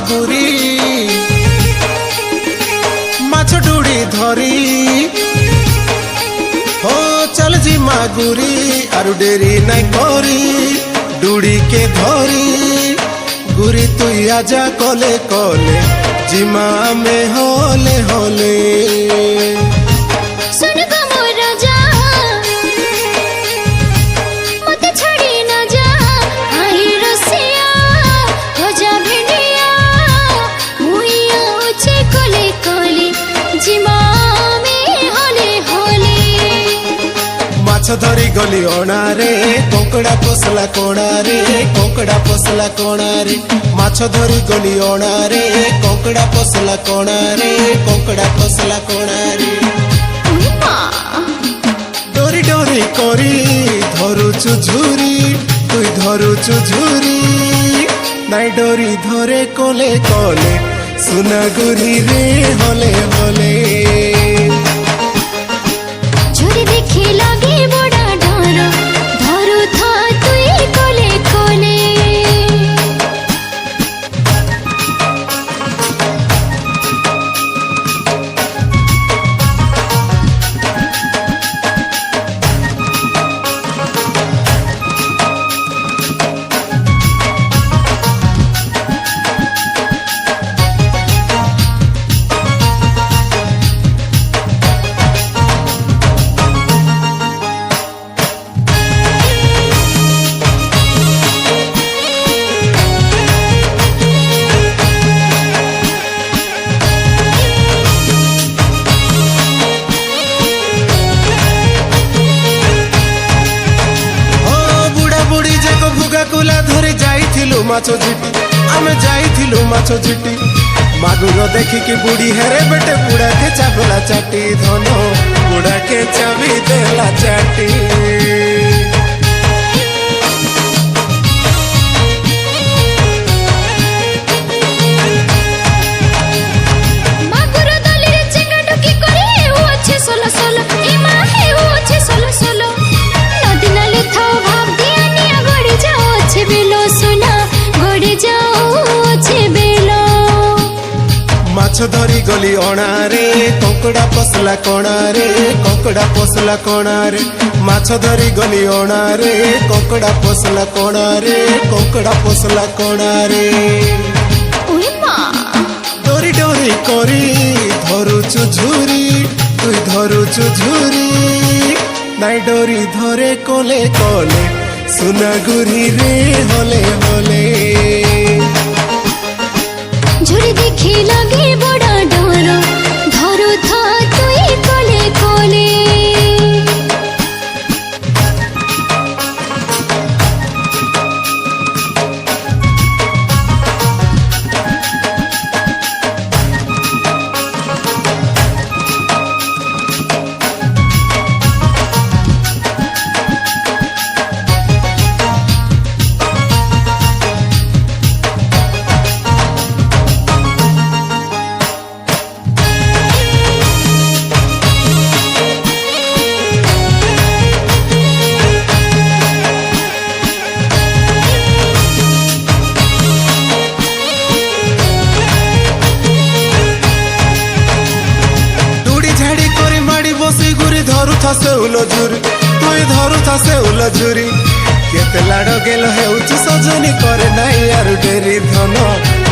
गुरी माछ डुड़ी धरी हो चल जी मागुरी आरु डेरी नहीं करी डुड़ी के धरी गुरी तुई आजा कले कले जिमा में होले होले माछ धरी गली अणारे कोंकड़ा पोसला कोणारे कोंकड़ा पोसला कोणारे माछ धरी गली अणारे कोंकड़ा पोसला कोणारे कोंकड़ा पोसला कोणारे डोरी डोरी करी धरुचु झुरी तुई धरुचु झुरी नाई डोरी धरे कोले कोले सुना गुरी रे होले होले झुरी देखी लगे बड़ा डर धरु था तुई कोले कोले धरी जाइथिलु माछ झिटी आमे जाइथिलु माछ झिटी मागुर देखिकी बुढ़ी हेरे बेटे बुढ़ा के चाबला चाटी धनो बुढ़ा के चाबी देला चाटी माछ धरी गली अणारे कोंकड़ा पोसला कोणारे कोंकड़ा पोसला कोणारे माछ धरी गली अणारे कोंकड़ा पोसला कोणारे कोंकड़ा पोसला कोणारे डोरी डोरी करी धरुचु झुरी तुई धरुचु झुरी नाई डोरी धरे कोले कोले सुना गुरी रे होले होले झुरी देखी लगे बड़ा डर धरु था तुई कोले कोले धरु था से उलझुरी तुई धरु था से उलझुरी केते लाड़ गेल हेउची सजनी करे नाई यारु डेरी धन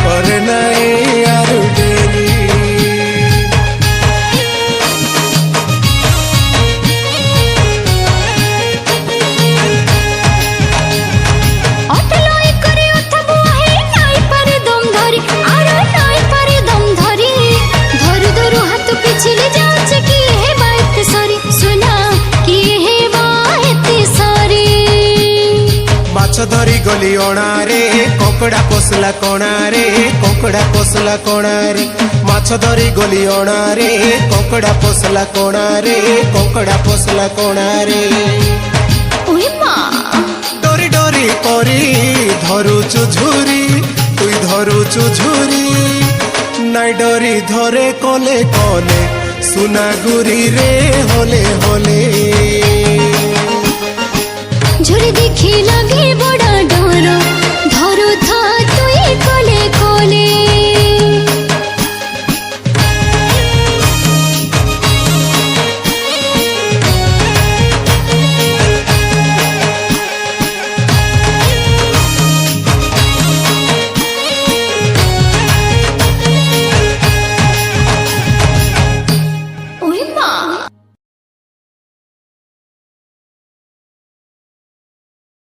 करे नाई यारु डेरी पिछले जांच की है बात सॉरी सुना कि है গলি অনারে কঙ্কড়া পশলা কোণারে কঙ্কড়া পশলা কোণারে মাছ ধরি গলি অনারে কঙ্কড়া পশলা কোণারে কঙ্কড়া পশলা কোণারে ওই মা ডরি ডরি করি ধরুচু ঝুরি তুই ধরুচু ঝুরি নাই ডরি ধরে কলে কলে সুনাগুরি রে হলে হলে ঝুরি দেখি লাগে বড় ডর